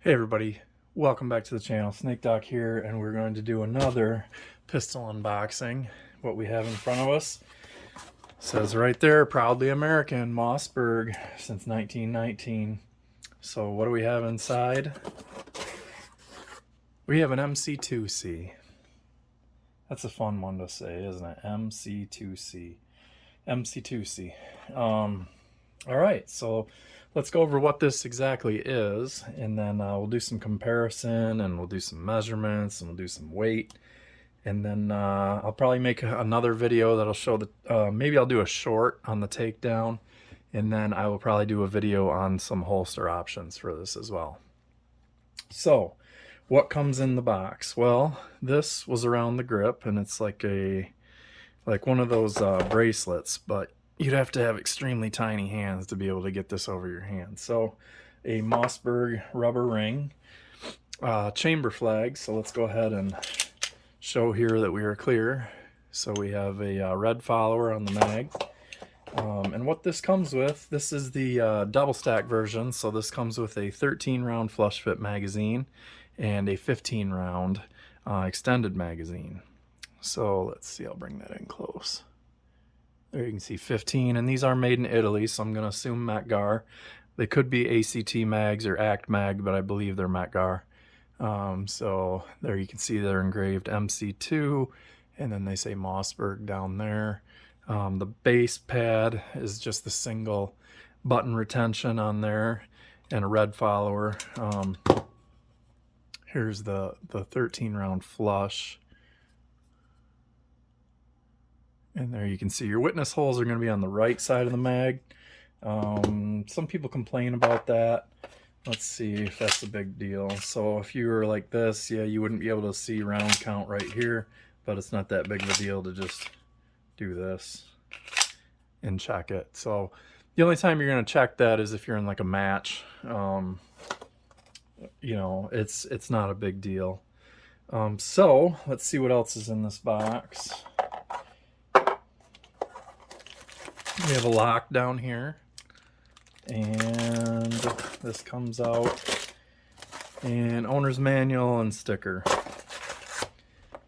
Hey everybody, welcome back to the channel. Snake Doc here, and we're going to do another pistol unboxing. What we have in front of us says right there, proudly American, Mossberg since 1919. So what do we have inside? We have an mc2c. That's a fun one to say, isn't it? mc2c. mc2c. Alright, so let's go over what this exactly is, and then we'll do some comparison, and we'll do some measurements, and we'll do some weight, and then I'll probably make another video that'll show the, maybe I'll do a short on the takedown, and then I will probably do a video on some holster options for this as well. So, what comes in the box? Well, this was around the grip, and it's like one of those bracelets, but you'd have to have extremely tiny hands to be able to get this over your hand. So a Mossberg rubber ring, chamber flag. So let's go ahead and show here that we are clear. So we have a red follower on the mag. And what this comes with, this is the double stack version. So this comes with a 13 round flush fit magazine and a 15 round extended magazine. So let's see, I'll bring that in close. There you can see 15, and these are made in Italy, so I'm going to assume Matgar. They could be ACT mags or ACT mag, but I believe they're Matgar. So there you can see they're engraved MC2, and then they say Mossberg down there. The base pad is just the single button retention on there, and a red follower. Here's the 13 round flush. And there you can see your witness holes are going to be on the right side of the mag. Some people complain about that. Let's see if that's a big deal. So if you were like this, yeah, you wouldn't be able to see round count right here, but it's not that big of a deal to just do this and check it. So the only time you're going to check that is if you're in like a match. You know, it's not a big deal. So let's see what else is in this box. We have a lock down here, and this comes out in owner's manual and sticker.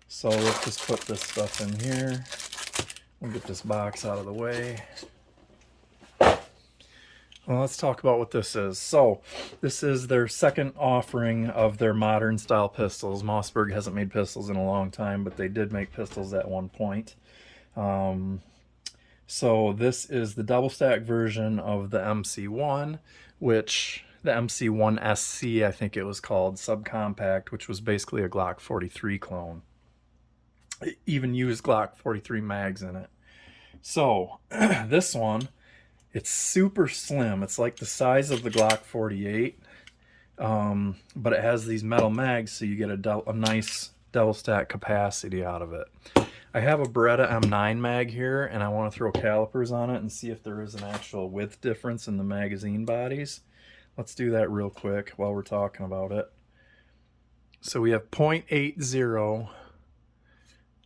So let's just put this stuff in here. We'll get this box out of the way. Well, let's talk about what this is. So this is their second offering of their modern style pistols. Mossberg hasn't made pistols in a long time, but they did make pistols at one point. So this is the double stack version of the MC1, which the MC1SC, I think it was called, subcompact, which was basically a Glock 43 clone. It even used Glock 43 mags in it. So this one, it's super slim. It's like the size of the Glock 48, but it has these metal mags, so you get a nice double stack capacity out of it. I have a Beretta M9 mag here, and I want to throw calipers on it and see if there is an actual width difference in the magazine bodies. Let's do that real quick while we're talking about it. So we have 0.80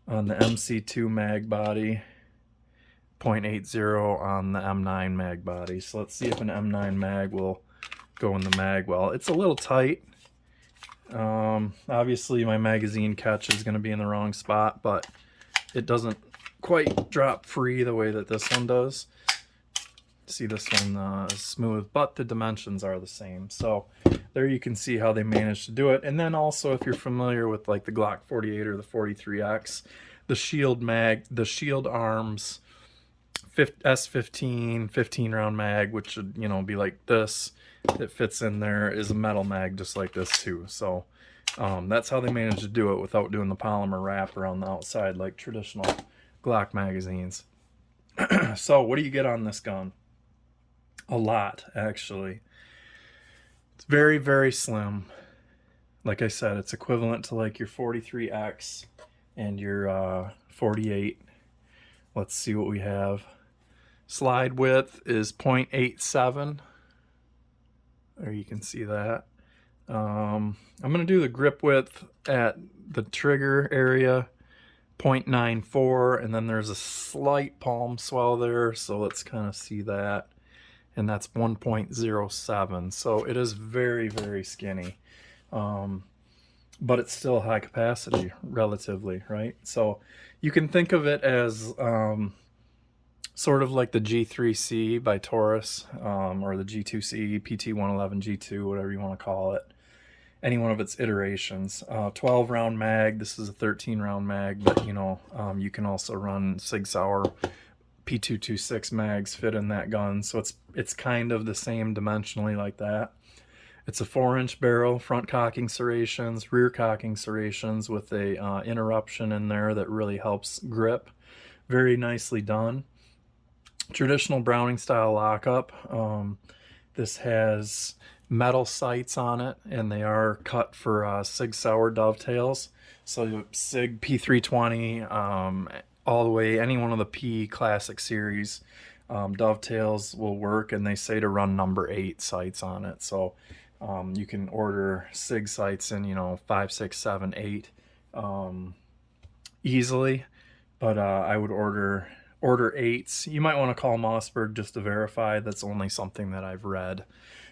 on the MC2 mag body, 0.80 on the M9 mag body. So let's see if an M9 mag will go in the mag well. It's a little tight. Obviously my magazine catch is going to be in the wrong spot, but it doesn't quite drop free the way that this one does. See, this one is smooth, but the dimensions are the same. So there you can see how they managed to do it. And then also, if you're familiar with like the Glock 48 or the 43X, the shield mag, the shield arms, S15 15 round mag, which should, you know, be like this, it fits in there, is a metal mag just like this too. So that's how they managed to do it without doing the polymer wrap around the outside like traditional Glock magazines. So what do you get on this gun? A lot, actually. It's very, very slim. Like I said, it's equivalent to like your 43X and your 48. Let's see what we have. Slide width is 0.87. There you can see that. I'm going to do the grip width at the trigger area, 0.94, and then there's a slight palm swell there, so let's kind of see that. and that's 1.07. So it is very, very skinny. But it's still high capacity relatively, right? So you can think of it as sort of like the G3C by Taurus, or the G2C, PT111 G2, whatever you want to call it. Any one of its iterations. 12 round mag. This is a 13 round mag, but you know, you can also run Sig Sauer P226 mags fit in that gun, so it's kind of the same dimensionally like that. It's a 4-inch barrel, front cocking serrations, rear cocking serrations with a interruption in there that really helps grip. Very nicely done. Traditional Browning style lockup. This has metal sights on it, and they are cut for Sig Sauer dovetails. So Sig P320, all the way, any one of the P Classic series dovetails will work, and they say to run number 8 sights on it. So you can order Sig sights in, you know, 5, 6, 7, 8 easily, but I would order 8s. You might want to call Mossberg just to verify. That's only something that I've read.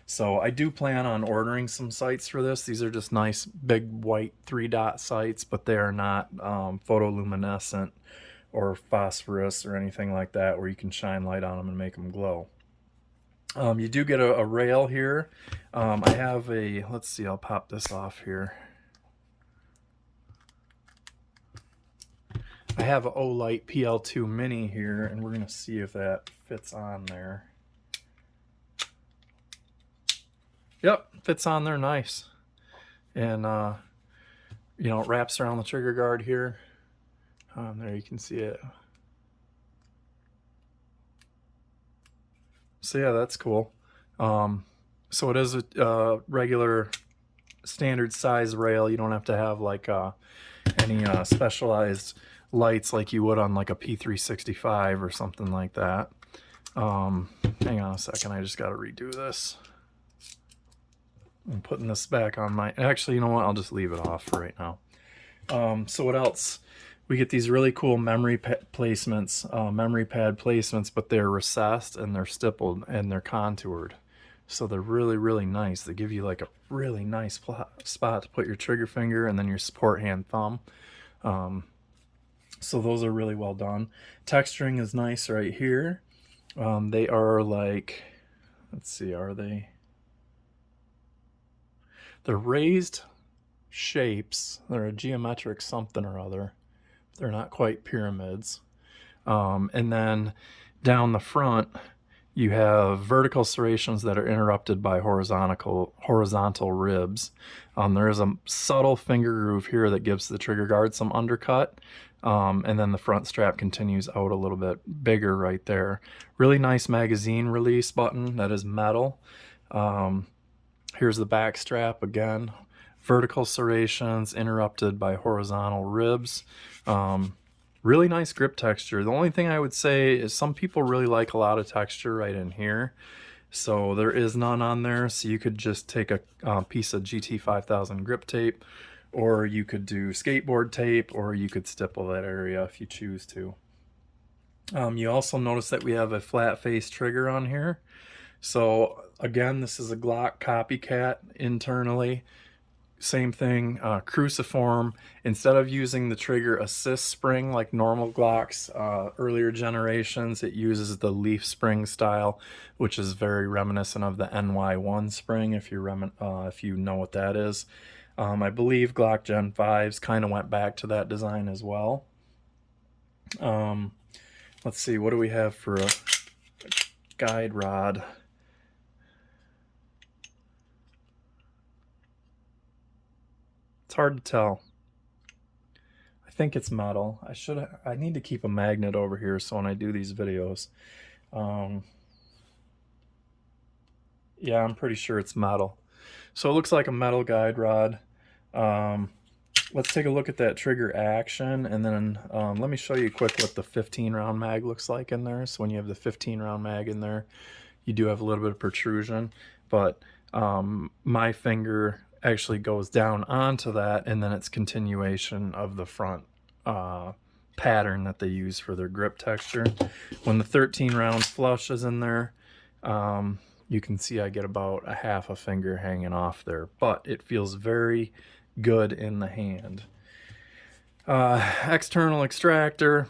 So I do plan on ordering some sights for this. These are just nice big white 3-dot sights, but they are not photoluminescent or phosphorus or anything like that where you can shine light on them and make them glow. You do get a rail here. I have a, let's see, I'll pop this off here. I have an Olight PL2 Mini here, and we're going to see if that fits on there. Yep, fits on there nice. And, you know, it wraps around the trigger guard here. There you can see it. So yeah, that's cool. So it is a regular standard size rail. You don't have to have like any specialized lights like you would on like a P365 or something like that. Hang on a second, I just got to redo this. I'm putting this back on my, actually, you know what, I'll just leave it off for right now. So what else? We get these really cool memory placements, memory pad placements, but they're recessed and they're stippled and they're contoured. So they're really, really nice. They give you like a really nice spot to put your trigger finger and then your support hand thumb. So those are really well done. Texturing is nice right here. They are like, let's see, are they? They're raised shapes. They're a geometric something or other. They're not quite pyramids. And then down the front, you have vertical serrations that are interrupted by horizontal ribs. There is a subtle finger groove here that gives the trigger guard some undercut. And then the front strap continues out a little bit bigger right there. Really nice magazine release button that is metal. Here's the back strap again. Vertical serrations interrupted by horizontal ribs. Really nice grip texture. The only thing I would say is some people really like a lot of texture right in here. So there is none on there. So you could just take a piece of GT5000 grip tape, or you could do skateboard tape, or you could stipple that area if you choose to. You also notice that we have a flat face trigger on here. So again, this is a Glock copycat internally. Same thing, cruciform. Instead of using the trigger assist spring like normal Glocks, earlier generations, it uses the leaf spring style, which is very reminiscent of the NY1 spring, if you know what that is. I believe Glock Gen 5s kind of went back to that design as well. Let's see, what do we have for a guide rod? It's hard to tell. I think it's metal. I need to keep a magnet over here so when I do these videos. Yeah, I'm pretty sure it's metal. So it looks like a metal guide rod. Let's take a look at that trigger action, and then let me show you quick what the 15 round mag looks like in there. So when you have the 15 round mag in there, you do have a little bit of protrusion, but my finger actually goes down onto that, and then it's continuation of the front pattern that they use for their grip texture. When the 13 round flush is in there, You can see I get about a half a finger hanging off there, but it feels very good in the hand. External extractor,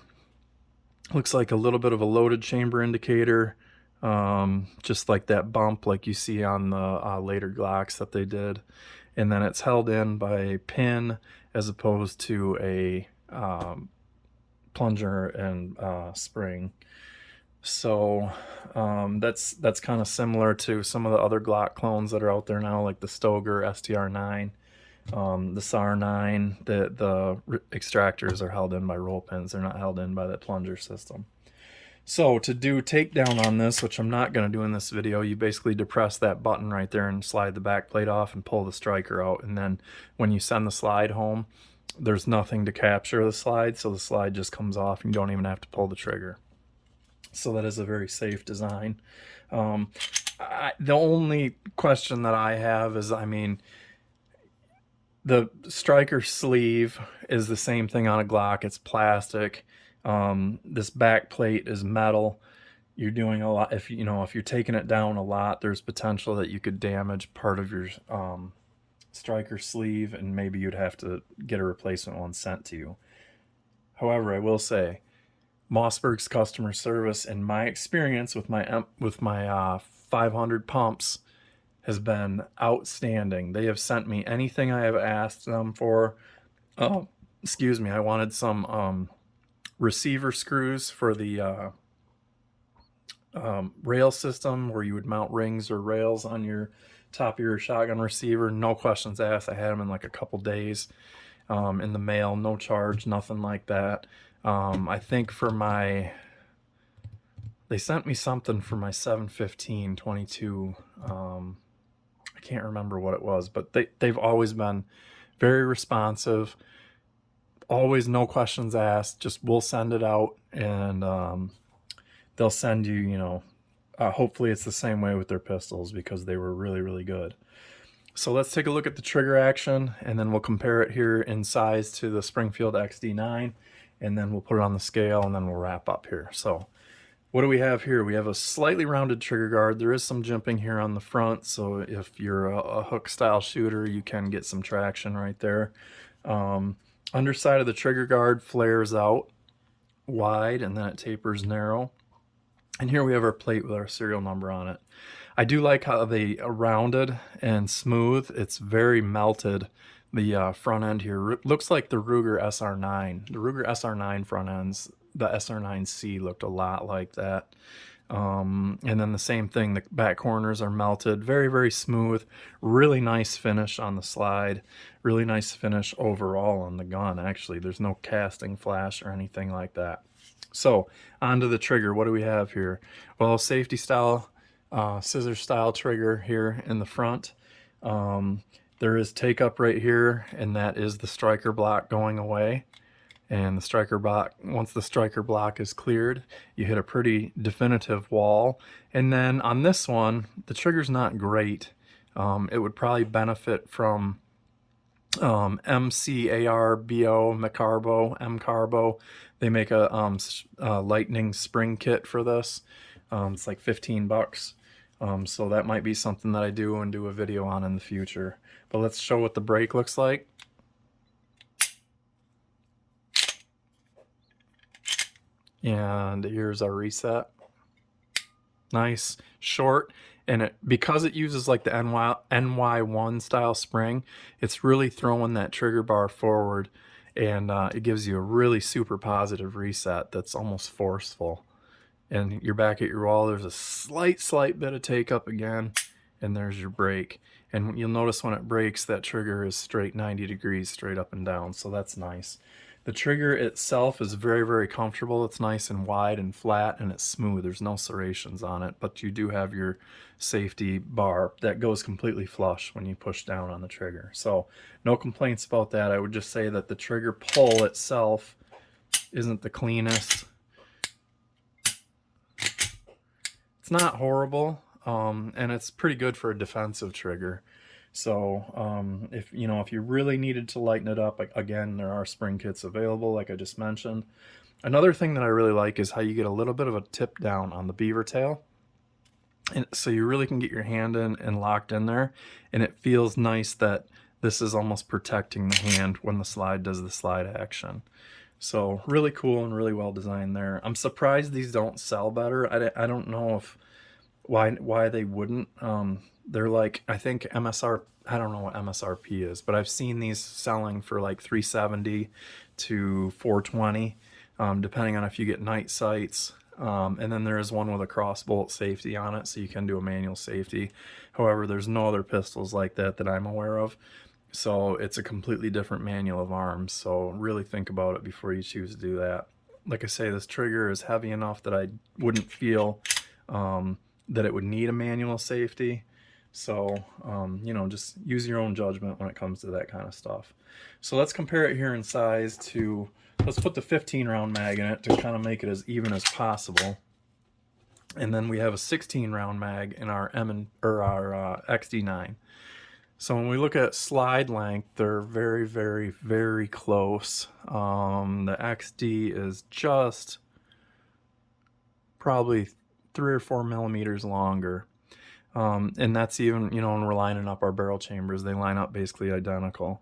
looks like a little bit of a loaded chamber indicator, just like that bump like you see on the later Glocks that they did. And then it's held in by a pin as opposed to a plunger and spring. So that's kind of similar to some of the other Glock clones that are out there now, like the Stoeger STR9, the SAR9. The extractors are held in by roll pins. They're not held in by the plunger system. So to do takedown on this, which I'm not going to do in this video, you basically depress that button right there and slide the back plate off and pull the striker out. And then when you send the slide home, there's nothing to capture the slide, so the slide just comes off and you don't even have to pull the trigger. So that is a very safe design. The only question that I have is, I mean, the striker sleeve is the same thing on a Glock. It's plastic. This back plate is metal. You're doing a lot. If you're taking it down a lot, there's potential that you could damage part of your striker sleeve, and maybe you'd have to get a replacement one sent to you. However, I will say, Mossberg's customer service, in my experience with my 500 pumps, has been outstanding. They have sent me anything I have asked them for. Excuse me, I wanted some receiver screws for the rail system where you would mount rings or rails on your top of your shotgun receiver. No questions asked. I had them in like a couple days in the mail, no charge, nothing like that. I think they sent me something for my 715 22. I can't remember what it was, but they've always been very responsive. Always no questions asked. Just we'll send it out, and they'll send you, hopefully it's the same way with their pistols, because they were really, really good. So let's take a look at the trigger action, and then we'll compare it here in size to the Springfield XD9, and then we'll put it on the scale, and then we'll wrap up here. So what do we have here? We have a slightly rounded trigger guard. There is some jimping here on the front, so if you're a hook style shooter, you can get some traction right there. Underside of the trigger guard flares out wide, and then it tapers narrow. And here we have our plate with our serial number on it. I do like how they are rounded and smooth. It's very melted. The front end here looks like the Ruger SR9. The Ruger SR9 front ends, the SR9C looked a lot like that. And then the same thing, the back corners are melted. Very, very smooth. Really nice finish on the slide. Really nice finish overall on the gun, actually. There's no casting flash or anything like that. So, onto the trigger. What do we have here? Well, safety style, scissor style trigger here in the front. There is take up right here, and that is the striker block going away. And the striker block, once the striker block is cleared, you hit a pretty definitive wall. And then on this one, the trigger's not great. It would probably benefit from MCARBO, MCarbo. They make a lightning spring kit for this. It's like 15 bucks. So that might be something that I do and do a video on in the future. But let's show what the brake looks like. And here's our reset. Nice, short, and because it uses like the NY1 style spring, it's really throwing that trigger bar forward, and it gives you a really super positive reset that's almost forceful. And you're back at your wall. There's a slight bit of take up again, and there's your brake. And you'll notice when it brakes, that trigger is straight 90 degrees straight up and down, so that's nice. The trigger itself is very, very comfortable. It's nice and wide and flat, and it's smooth. There's no serrations on it, but you do have your safety bar that goes completely flush when you push down on the trigger. So no complaints about that. I would just say that the trigger pull itself isn't the cleanest. It's not horrible, and it's pretty good for a defensive trigger. So if you really needed to lighten it up, again, there are spring kits available, like I just mentioned. Another thing that I really like is how you get a little bit of a tip down on the beaver tail. And so you really can get your hand in and locked in there, and it feels nice that this is almost protecting the hand when the slide does the slide action. So really cool and really well designed there. I'm surprised these don't sell better. I don't know if why they wouldn't. They're like, I think MSR, I don't know what MSRP is, but I've seen these selling for like $370 to $420, depending on if you get night sights. And then there is one with a cross bolt safety on it, so you can do a manual safety. However, there's no other pistols like that I'm aware of. So it's a completely different manual of arms. So really think about it before you choose to do that. Like I say, this trigger is heavy enough that I wouldn't feel that it would need a manual safety. So, you know, just use your own judgment when it comes to that kind of stuff. So let's compare it here in size to, let's put the 15 round mag in it to kind of make it as even as possible. And then we have a 16 round mag in our XD9. So when we look at slide length, they're very, very, very close. The XD is just probably 3 or 4 millimeters longer. And that's even, you know, when we're lining up our barrel chambers, they line up basically identical.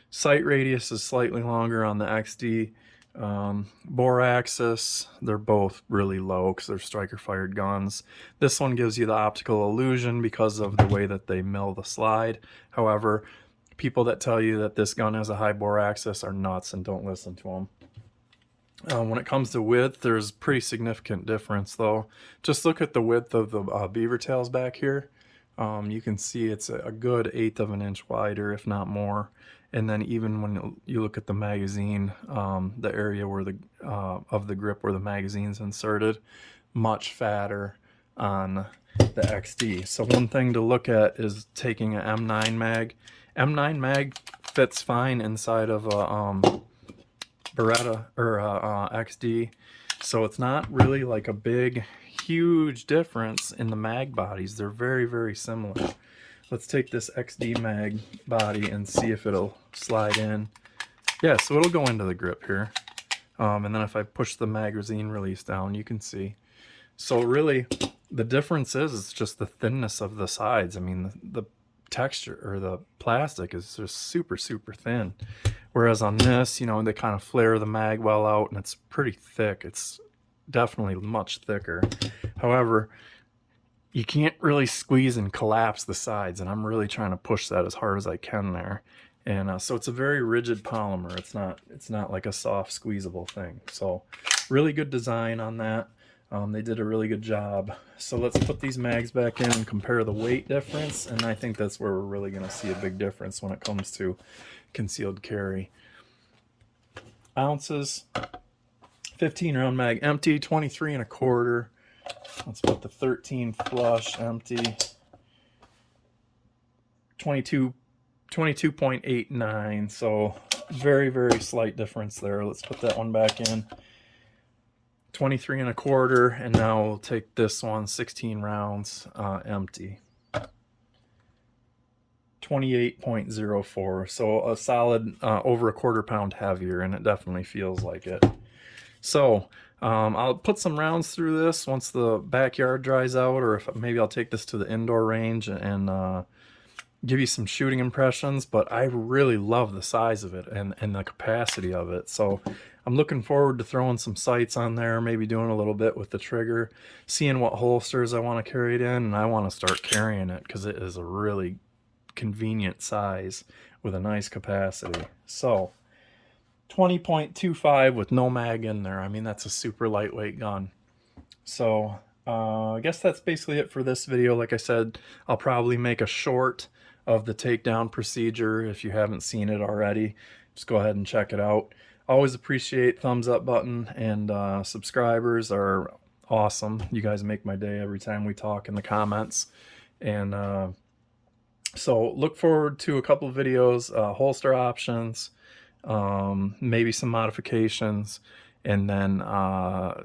Sight radius is slightly longer on the XD. Bore axis, they're both really low because they're striker fired guns. This one gives you the optical illusion because of the way that they mill the slide. However, people that tell you that this gun has a high bore axis are nuts, and don't listen to them. When it comes to width, there's pretty significant difference though. Just look at the width of the beaver tails back here. You can see it's a good 1/8 of an inch wider, if not more. And then even when you look at the magazine, the area where the of the grip where the magazine's inserted, much fatter on the XD. So one thing to look at is taking an M9 mag. M9 mag fits fine inside of a Beretta or XD, so it's not really like a big, huge difference in the mag bodies. They're very, very similar. Let's take this XD mag body and see if it'll slide in. Yeah, so it'll go into the grip here. And then if I push the magazine release down, you can see. So really, the difference is just the thinness of the sides. I mean, the texture or the plastic is just super, super thin. Whereas on this, you know, they kind of flare the mag well out and it's pretty thick. It's definitely much thicker. However, you can't really squeeze and collapse the sides, and I'm really trying to push that as hard as I can there. And so it's a very rigid polymer. It's not like a soft squeezable thing. So really good design on that. They did a really good job. So let's put these mags back in and compare the weight difference, and I think that's where we're really going to see a big difference when it comes to concealed carry. Ounces, 15 round mag empty, 23 1/4. Let's put the 13 flush empty, 22.89. So very, very slight difference there. Let's put that one back in. 23 1/4, and now we'll take this one, 16 rounds, empty. 28.04, so a solid over a 1/4 pound heavier, and it definitely feels like it. So I'll put some rounds through this once the backyard dries out, or if maybe I'll take this to the indoor range and give you some shooting impressions. But I really love the size of it and the capacity of it. So I'm looking forward to throwing some sights on there, maybe doing a little bit with the trigger, seeing what holsters I want to carry it in, and I want to start carrying it because it is a really convenient size with a nice capacity. So 20.25 with no mag in there. I mean, that's a super lightweight gun. So I guess that's basically it for this video. Like I said, I'll probably make a short of the takedown procedure. If you haven't seen it already, just go ahead and check it out. Always appreciate thumbs up button, and subscribers are awesome. You guys make my day every time we talk in the comments. And so look forward to a couple of videos, holster options, maybe some modifications, and then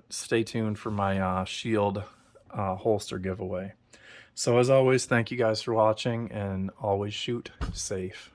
stay tuned for my shield holster giveaway. So as always, thank you guys for watching, and always shoot safe.